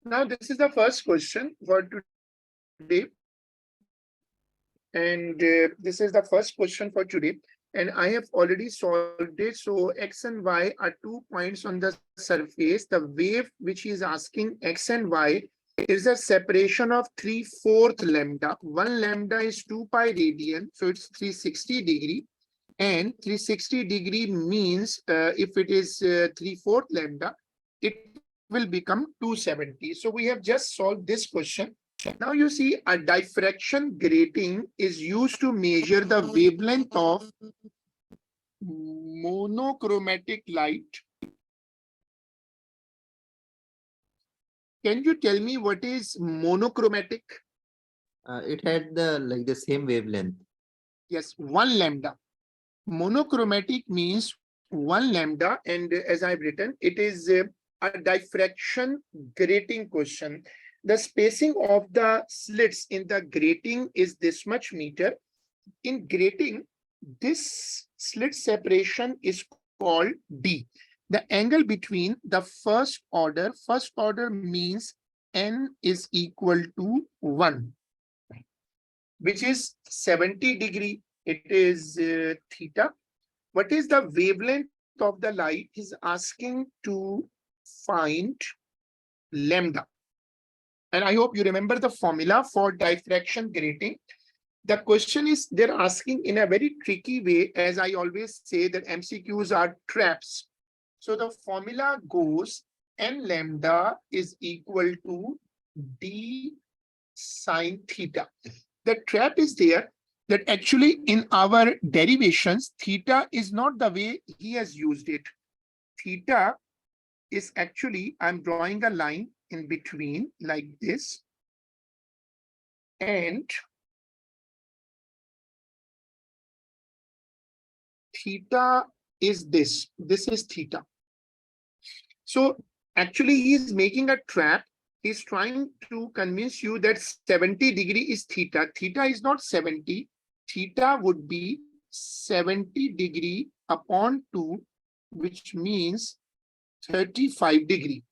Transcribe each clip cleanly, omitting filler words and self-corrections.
Now, this is the first question for today. And this is the first question for today. And I have already solved it. So X and Y are 2 points on the surface. The wave which is asking X and Y is a separation of 3/4 lambda. 1 lambda is 2 pi radian. So it's 360 degree. And 360 degree means if it is 3/4 lambda, it will become 270. So we have just solved this question. Now you see a diffraction grating is used to measure the wavelength of monochromatic light. Can you tell me what is monochromatic? It had the same wavelength. Yes, 1 lambda. Monochromatic means 1 lambda, and as I've written, it is a diffraction grating question. The spacing of the slits in the grating is this much meter. In grating, this slit separation is called D. The angle between the first order means N is equal to 1, which is 70 degree. It is theta. What is the wavelength of the light? Is asking to find lambda. And I hope you remember the formula for diffraction grating. The question is, they're asking in a very tricky way. As I always say that MCQs are traps. So the formula goes n lambda is equal to d sine theta. The trap is there that actually in our derivations, theta is not the way he has used it. Theta is actually, I'm drawing a line in between like this. And theta is this. This is theta. So actually he is making a trap. He's trying to convince you that 70 degree is theta. Theta is not 70. Theta would be 70 degree upon 2, which means 35 degree.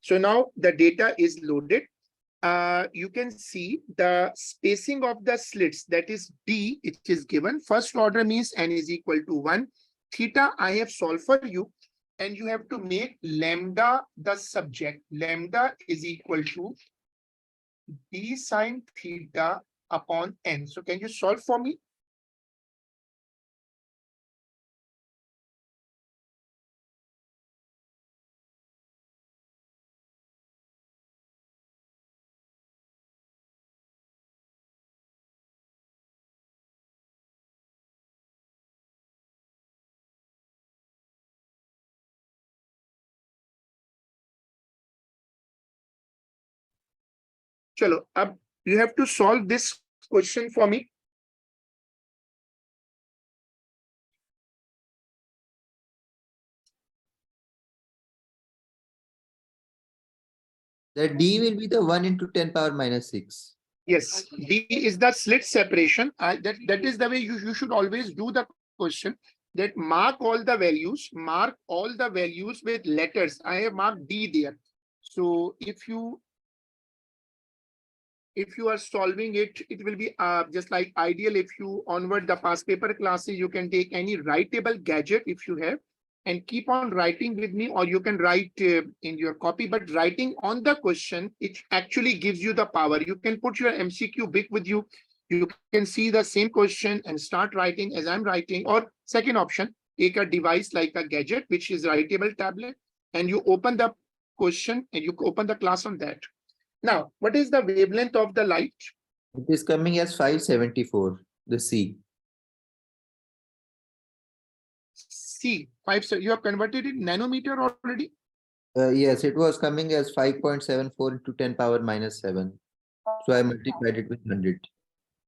So now the data is loaded. You can see the spacing of the slits, that is D, it is given. First order means N is equal to 1. Theta I have solved for you. And you have to make lambda the subject. Lambda is equal to d sine theta upon n. So can you solve for me? Chalo, you have to solve this question for me. The D will be the 1 into 10 power minus 6. Yes, D is the slit separation. That is the way you should always do the question. That mark all the values, with letters. I have marked D there. So if you are solving it, it will be just like ideal. If you onward the past paper classes, you can take any writable gadget if you have and keep on writing with me, or you can write in your copy. But writing on the question, it actually gives you the power. You can put your MCQ book with you. You can see the same question and start writing as I'm writing. Or second option, take a device like a gadget, which is writable tablet, and you open the question and you open the class on that. Now, what is the wavelength of the light? It is coming as 574, the C. C, 5, so you have converted it nanometer already? Yes, it was coming as 5.74 into 10 power minus 7. So I multiplied it with 100.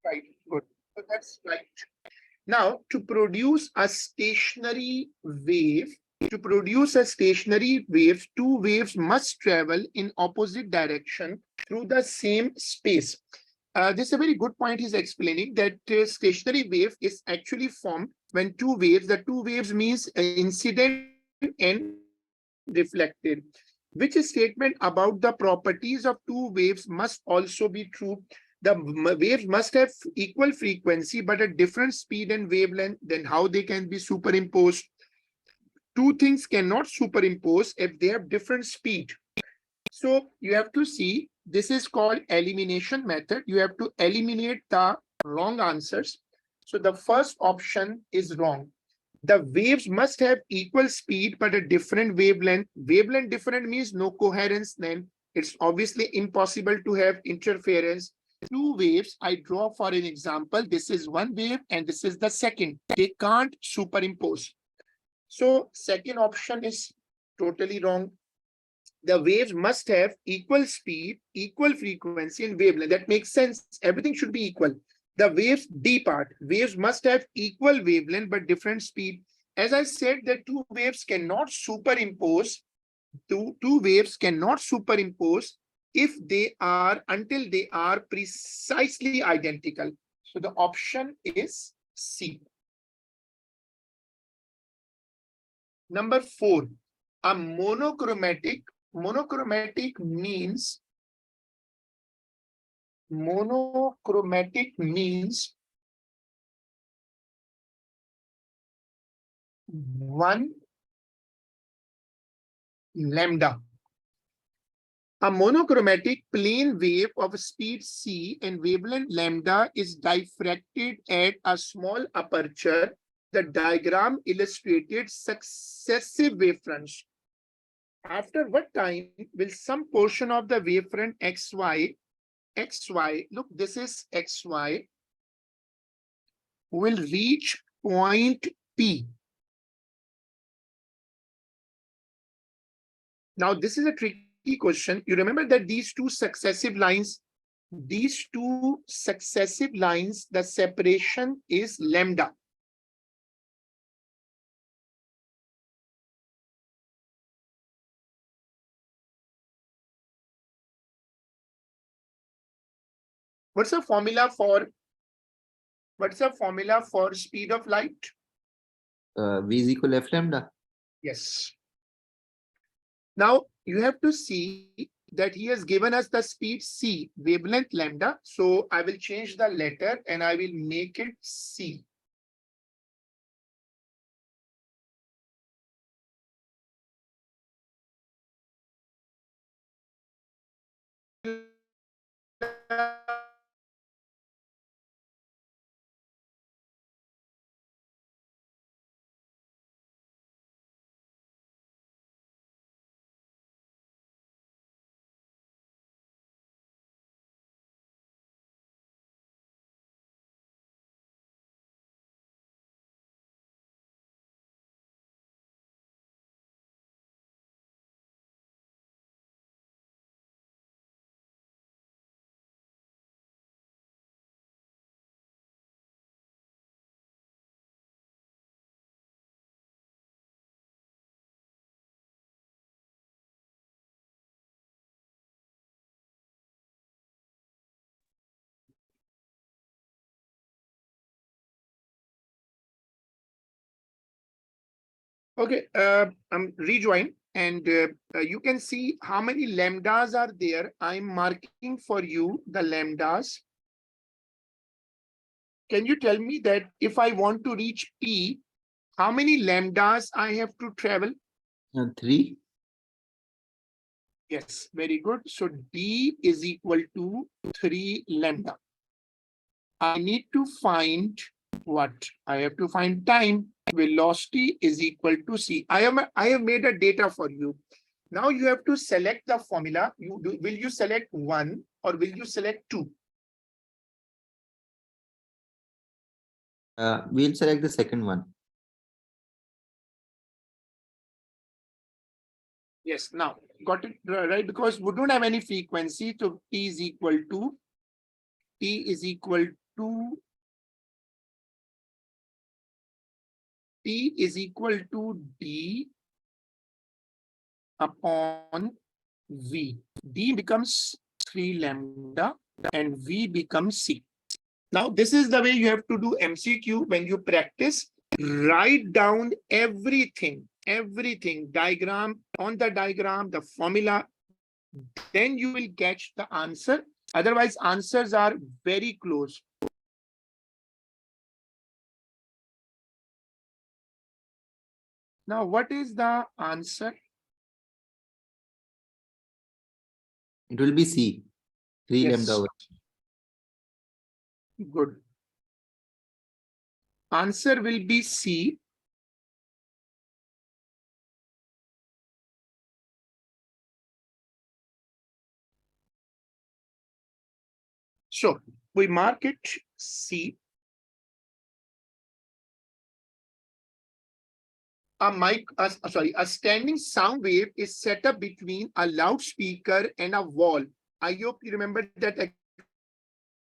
Right, good. So that's right. Now, to produce a stationary wave, two waves must travel in opposite direction through the same space. This is a very good point. He's explaining that stationary wave is actually formed when the two waves means incident and reflected. Which statement about the properties of two waves must also be true? The waves must have equal frequency but a different speed and wavelength. Then how they can be superimposed? Two things cannot superimpose if they have different speed. So you have to see, this is called elimination method. You have to eliminate the wrong answers. So the first option is wrong. The waves must have equal speed but a different wavelength. Wavelength different means no coherence. Then it's obviously impossible to have interference. Two waves I draw for an example. This is one wave and this is the second. They can't superimpose. So second option is totally wrong. The waves must have equal speed, equal frequency, and wavelength. That makes sense. Everything should be equal. The waves D part, waves must have equal wavelength but different speed. As I said, the two waves cannot superimpose. Two waves cannot superimpose if they are, until they are precisely identical. So the option is C. Number 4, a monochromatic. Monochromatic means one lambda. A monochromatic plane wave of speed c and wavelength lambda is diffracted at a small aperture. The diagram illustrated successive wavefronts. After what time will some portion of the wavefront xy, look, this is xy, will reach point P? Now, this is a tricky question. You remember that these two successive lines, the separation is lambda. What's the formula for speed of light? V is equal to F lambda. Yes. Now you have to see that he has given us the speed c, wavelength lambda. So I will change the letter and I will make it c. Okay, I'm rejoined, and you can see how many lambdas are there. I'm marking for you the lambdas. Can you tell me that if I want to reach P, how many lambdas I have to travel? 3. Yes, very good. So D is equal to 3 lambda. I need to find what? I have to find time. Velocity is equal to C. I have made a data for you. Now you have to select the formula. Will you select 1 or will you select 2? We'll select the second one. Yes, now got it right, because we don't have any frequency. So T is equal to D upon V. D becomes 3 lambda and V becomes C. Now, this is the way you have to do MCQ when you practice. Write down everything everything, diagram, on the diagram, the formula, then you will get the answer. Otherwise, answers are very close. Now, what is the answer? It will be C. 3 Yes. lambda over. Good. Answer will be C. So we mark it C. A standing sound wave is set up between a loudspeaker and a wall. I hope you remember that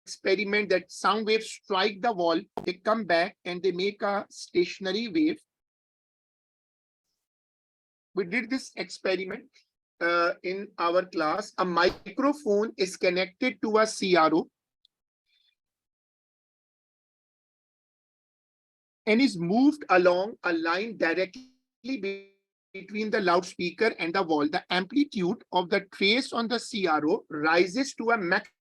experiment, that sound waves strike the wall, they come back and they make a stationary wave. We did this experiment in our class. A microphone is connected to a CRO and is moved along a line directly between the loudspeaker and the wall. The amplitude of the trace on the CRO rises to a maximum.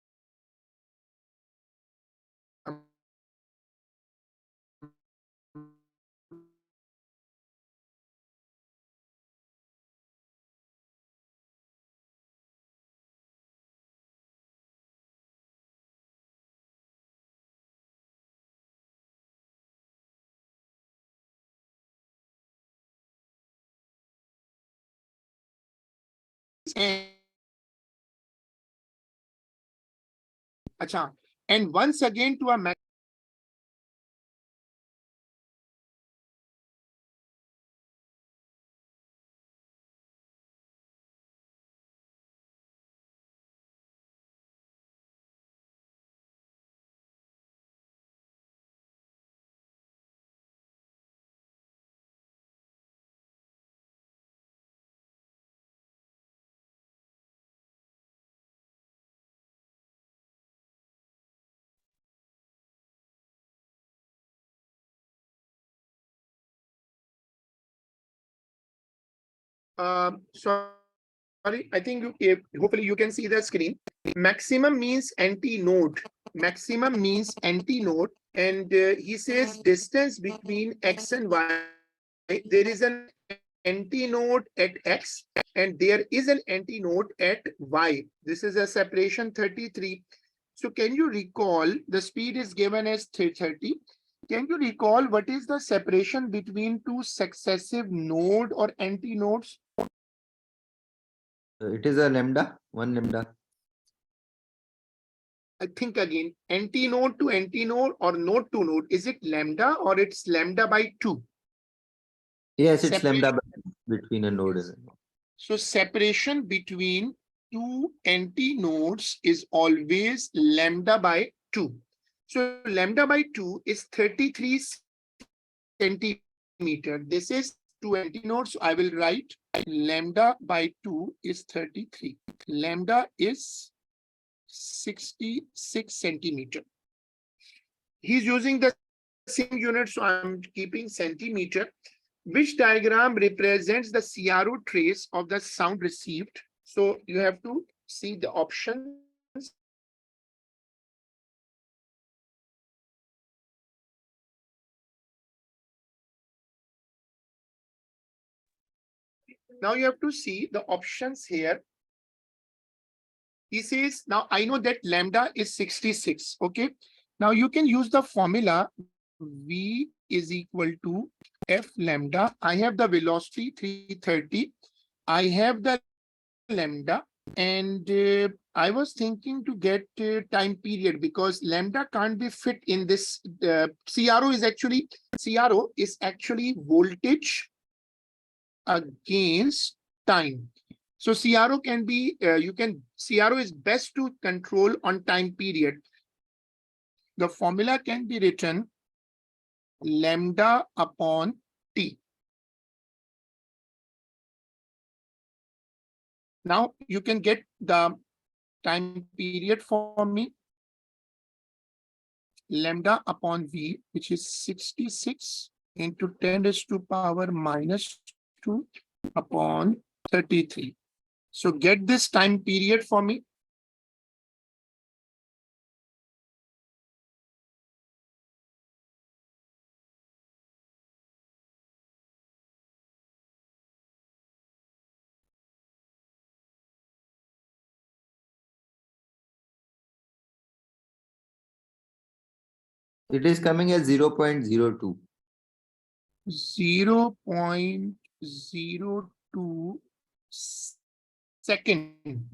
And once again to a maximum. Sorry, I think hopefully you can see the screen. Maximum means anti-node. Maximum means anti-node, and he says distance between x and y. There is an anti-node at x, and there is an anti-node at y. This is a separation 33. So can you recall, the speed is given as 30. Can you recall what is the separation between two successive node or anti-nodes? It is a lambda, 1 lambda. I think again, anti-node to anti-node or node to node, is it lambda or it's lambda by 2? Yes, it's lambda between a node and a node. So separation between two anti-nodes is always lambda by 2. So lambda by 2 is 33 centimeter. This is two anti-nodes. So I will write lambda by 2 is 33. Lambda is 66 centimeter. He's using the same unit, so I'm keeping centimeter. Which diagram represents the CRO trace of the sound received? So you have to see the options. Now you have to see the options here. He says, now I know that lambda is 66. Okay. Now you can use the formula V is equal to F lambda. I have the velocity 330. I have the lambda, and I was thinking to get time period, because lambda can't be fit in this. CRO is actually voltage against time. So CRO can be, CRO is best to control on time period. The formula can be written lambda upon T. Now you can get the time period for me. Lambda upon V, which is 66 into 10 raised to power minus 2 upon 33. So get this time period for me. It is coming as 0.02. 0.02 second.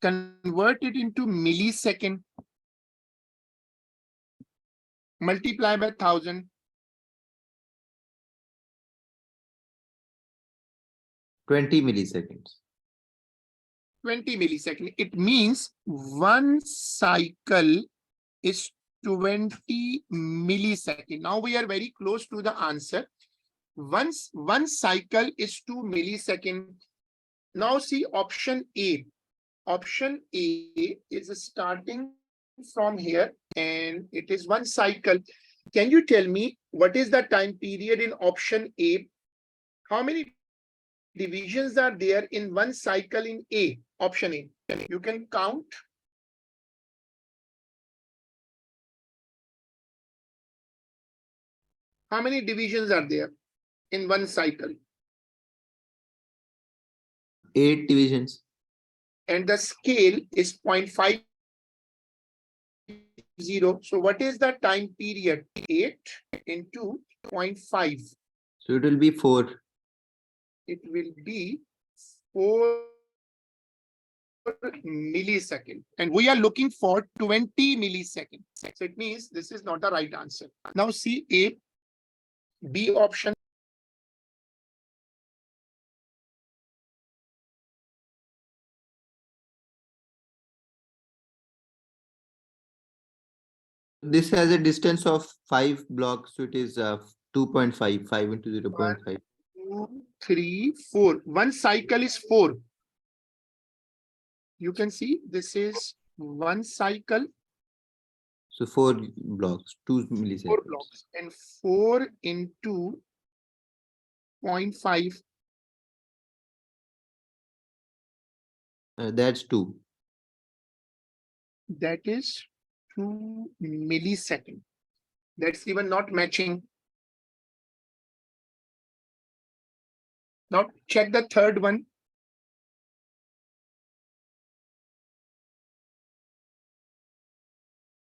Convert it into millisecond. Multiply by 1000. 20 milliseconds. 20 milliseconds. It means one cycle is 20 millisecond. Now we are very close to the answer. Once one cycle is 2 millisecond. Now see option A. Option A is starting from here and it is one cycle. Can you tell me what is the time period in option A? How many divisions are there in one cycle in A? Option A. You can count. How many divisions are there in one cycle? 8 divisions. And the scale is 0.50. So what is the time period? 8 into 0.5. So it will be 4. It will be 4 millisecond. And we are looking for 20 milliseconds. So it means this is not the right answer. Now see A, B option. This has a distance of 5 blocks, so it is 2.5. 5 into 0.5. 2, 3, 4. One cycle is 4. You can see this is one cycle. So 4 blocks, 2 milliseconds. 4 blocks. And 4 into 0.5. That's 2. That is 2 millisecond. That's even not matching. Now check the third one.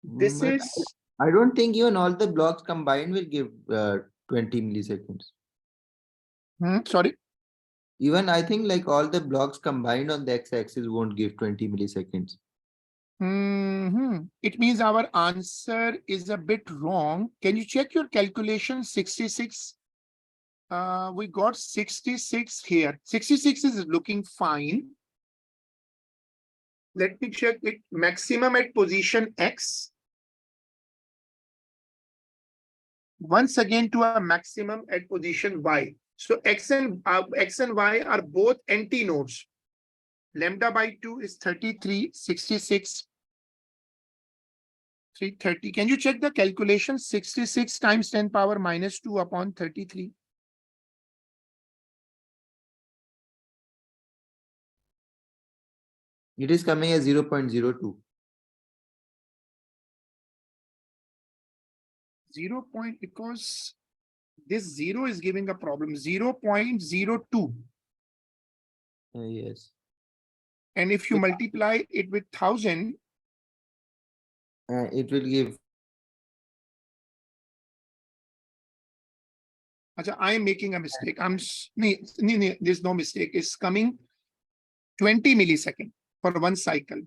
This But is I don't think even all the blocks combined will give 20 milliseconds. sorry. Even I think like all the blocks combined on the x-axis won't give 20 milliseconds. It means our answer is a bit wrong. Can you check your calculation? 66. We got 66 here. 66 is looking fine. Let me check it. Maximum at position X. Once again to a maximum at position Y. So X and Y are both antinodes. Lambda by 2 is 33, 66, 330. Can you check the calculation? 66 times 10 power minus 2 upon 33. It is coming as 0.02. 0 point, because this 0 is giving a problem. 0.02. Yes. And if you multiply it with 1000, It will give. I am making a mistake. There's no mistake. It's coming 20 millisecond for one cycle.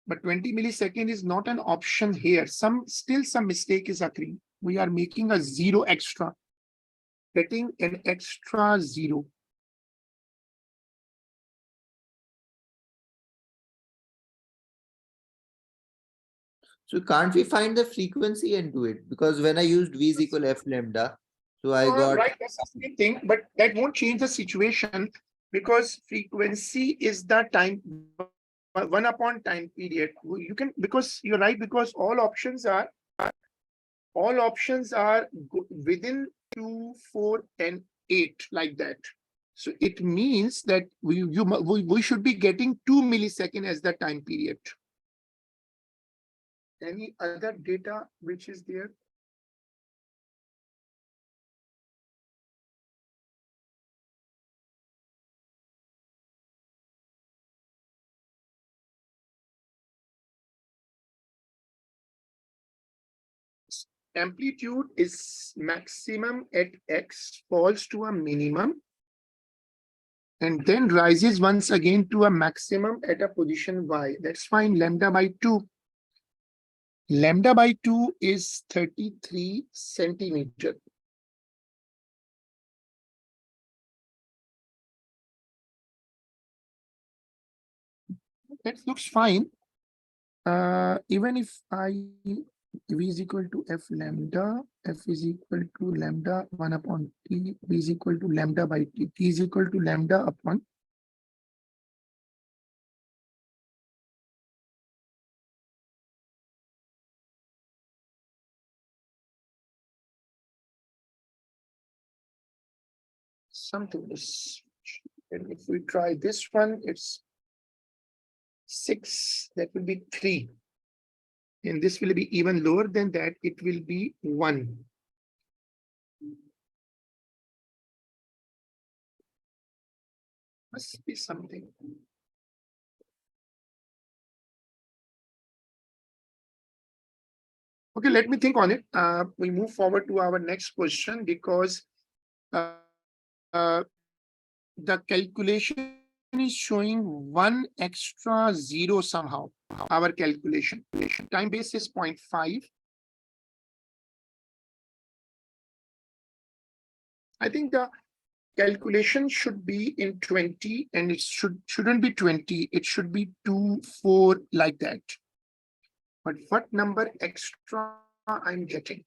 But 20 millisecond is not an option here. Still some mistake is occurring. We are making a 0 extra, getting an extra 0. So can't we find the frequency and do it? Because when I used V is equal F lambda, so I got. Right, that's the same thing, but that won't change the situation because frequency is the time 1 upon time period. You can, because you're right, because all options are all options are within 2, 4, and 8, like that. So it means that we should be getting 2 milliseconds as the time period. Any other data which is there? Amplitude is maximum at x, falls to a minimum, and then rises once again to a maximum at a position y. That's fine, lambda by 2. Lambda by 2 is 33 centimeter. That looks fine. Even if v is equal to f lambda, f is equal to lambda 1 upon t, v is equal to lambda by t, t is equal to lambda upon something is, and if we try this one, it's 6, that will be 3. And this will be even lower than that, it will be 1. Must be something. Okay, let me think on it. We'll move forward to our next question, because the calculation is showing one extra zero somehow. Our calculation time base is 0.5. I think the calculation should be in 20, and it shouldn't be 20. It should be 2, 4, like that. But what number extra I'm getting?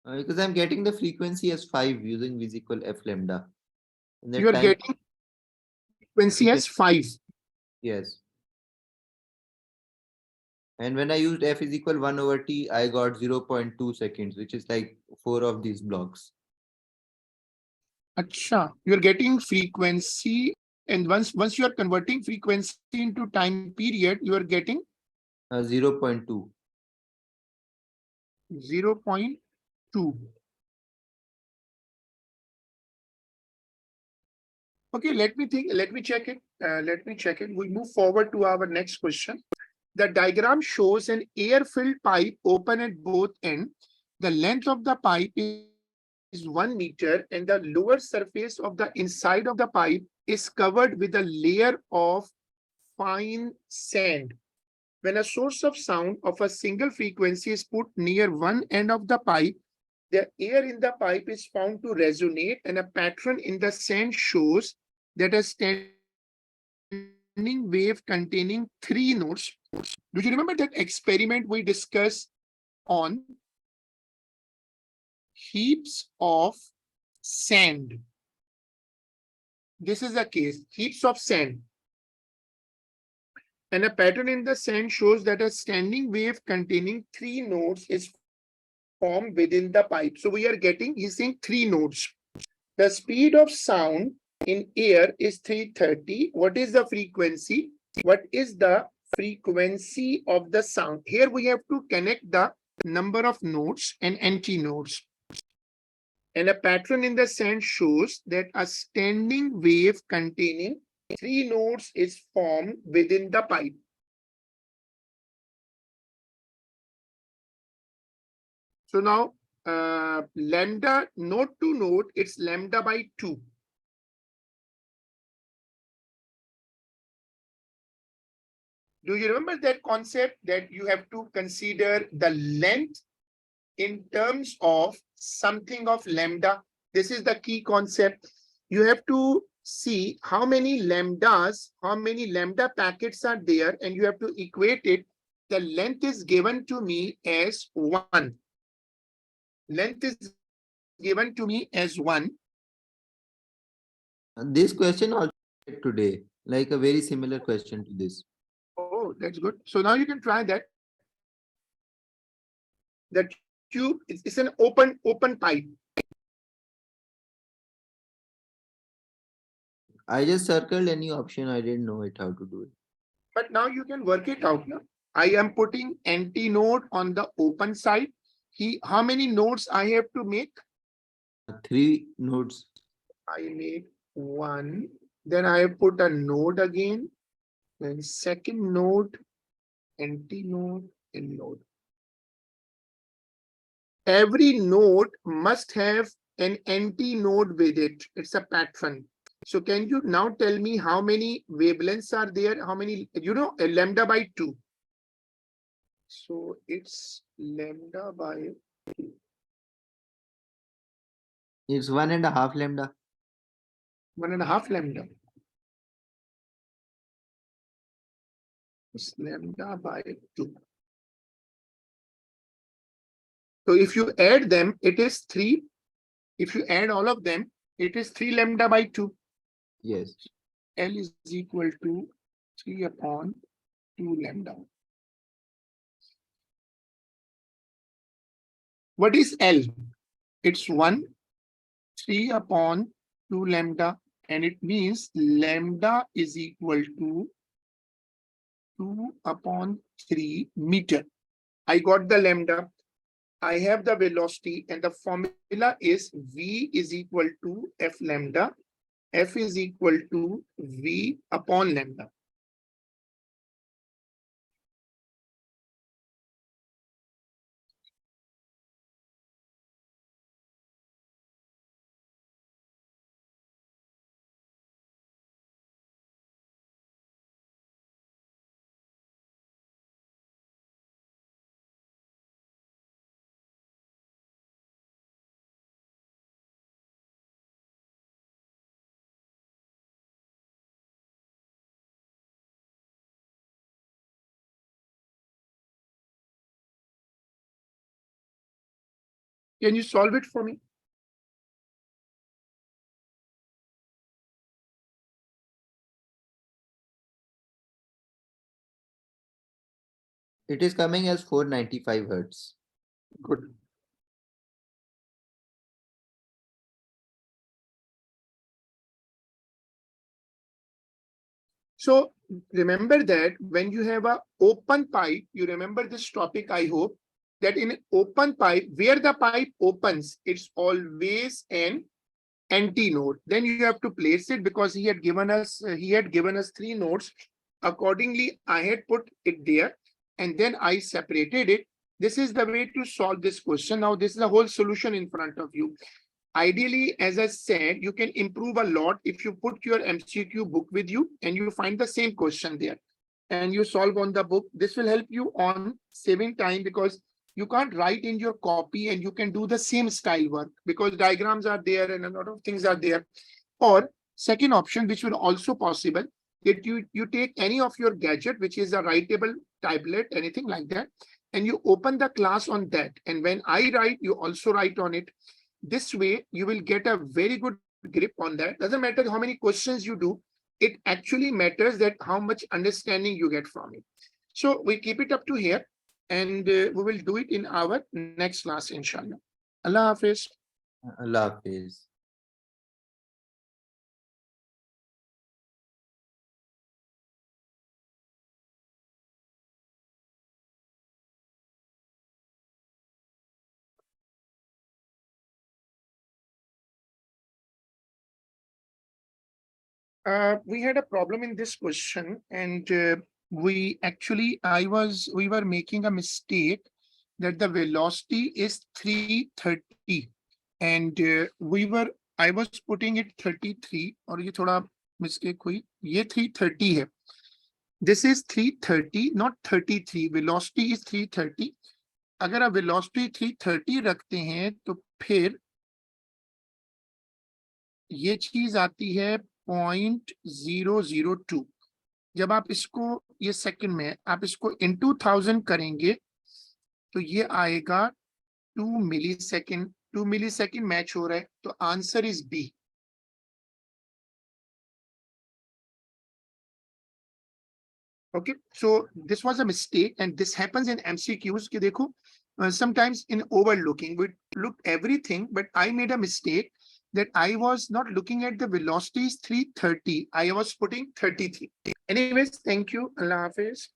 Because I'm getting the frequency as 5 using v is equal f lambda. And that You are time, getting frequency as 5. yes. And when I used f is equal 1 over t, I got 0.2 seconds, which is like 4 of these blocks. Acha, you're getting frequency, and once you are converting frequency into time period, you are getting 0.2. 0.2. Okay, let me think. Let me check it. We'll move forward to our next question. The diagram shows an air-filled pipe open at both ends. The length of the pipe is 1 meter, and the lower surface of the inside of the pipe is covered with a layer of fine sand. When a source of sound of a single frequency is put near one end of the pipe, the air in the pipe is found to resonate, and a pattern in the sand shows that a standing wave containing 3 notes. Do you remember that experiment we discussed on heaps of sand? This is the case, heaps of sand. And a pattern in the sand shows that a standing wave containing 3 notes is formed within the pipe. So we are getting, he's saying 3 notes. The speed of sound in air is 330. What is the frequency? What is the frequency of the sound? Here we have to connect the number of notes and antinodes. And a pattern in the sand shows that a standing wave containing 3 notes is formed within the pipe. So now lambda note to note, it's lambda by 2. Do you remember that concept that you have to consider the length in terms of something of lambda? This is the key concept. You have to see how many lambda packets are there, and you have to equate it. The length is given to me as 1. Length is given to me as 1. This question also today, like a very similar question to this. Oh, that's good. So now you can try that. The tube, it's an open pipe. I just circled any option. I didn't know it how to do it. But now you can work it out now. I am putting anti-node on the open side. How many nodes I have to make? 3 nodes. I make one, then I put a node again, then second node, anti-node, and node. Every node must have an anti-node with it. It's a pattern. So can you now tell me how many wavelengths are there? How many, a lambda by 2. So it's lambda by 2. It's 1.5 lambda. 1.5 lambda. It's lambda by 2. So if you add them, it is 3. If you add all of them, it is 3 lambda by 2. Yes. L is equal to 3 upon 2 lambda. What is L? It's 1, 3 upon 2 lambda, and it means lambda is equal to 2 upon 3 meter. I got the lambda. I have the velocity, and the formula is V is equal to F lambda. F is equal to V upon lambda. Can you solve it for me? It is coming as 495 hertz. Good. So remember that when you have a open pipe, you remember this topic, I hope, that in an open pipe, where the pipe opens, it's always an anti-node. Then you have to place it because he had given us 3 nodes. Accordingly, I had put it there and then I separated it. This is the way to solve this question. Now, this is the whole solution in front of you. Ideally, as I said, you can improve a lot if you put your MCQ book with you and you find the same question there and you solve on the book. This will help you on saving time because you can't write in your copy and you can do the same style work because diagrams are there and a lot of things are there. Or second option, which will also possible, that you take any of your gadget, which is a writable tablet, anything like that, and you open the class on that. And when I write, you also write on it. This way, you will get a very good grip on that. Doesn't matter how many questions you do. It actually matters that how much understanding you get from it. So we keep it up to here and we will do it in our next class, inshallah. Allah Hafiz. Allah Hafiz. We had a problem in this question we were making a mistake that the velocity is 330 and I was putting it 33 और ये थोड़ा mistake हुई ये 330 है. This is 330 not 33. Velocity is 330. अगर आप velocity 330 रखते हैं तो फिर ये चीज आती है 0.002. जब आप इसको ये सेकंड में आप इसको into 1000 करेंगे तो ये आएगा 2 मिलीसेकंड. 2 मिलीसेकंड मैच हो रहा है तो answer is B. Okay, so this was a mistake and this happens in MCQs कि देखो sometimes in overlooking, we looked everything, but I made a mistake that I was not looking at the velocities 330. I was putting 33. Anyways, thank you. Allah Hafiz.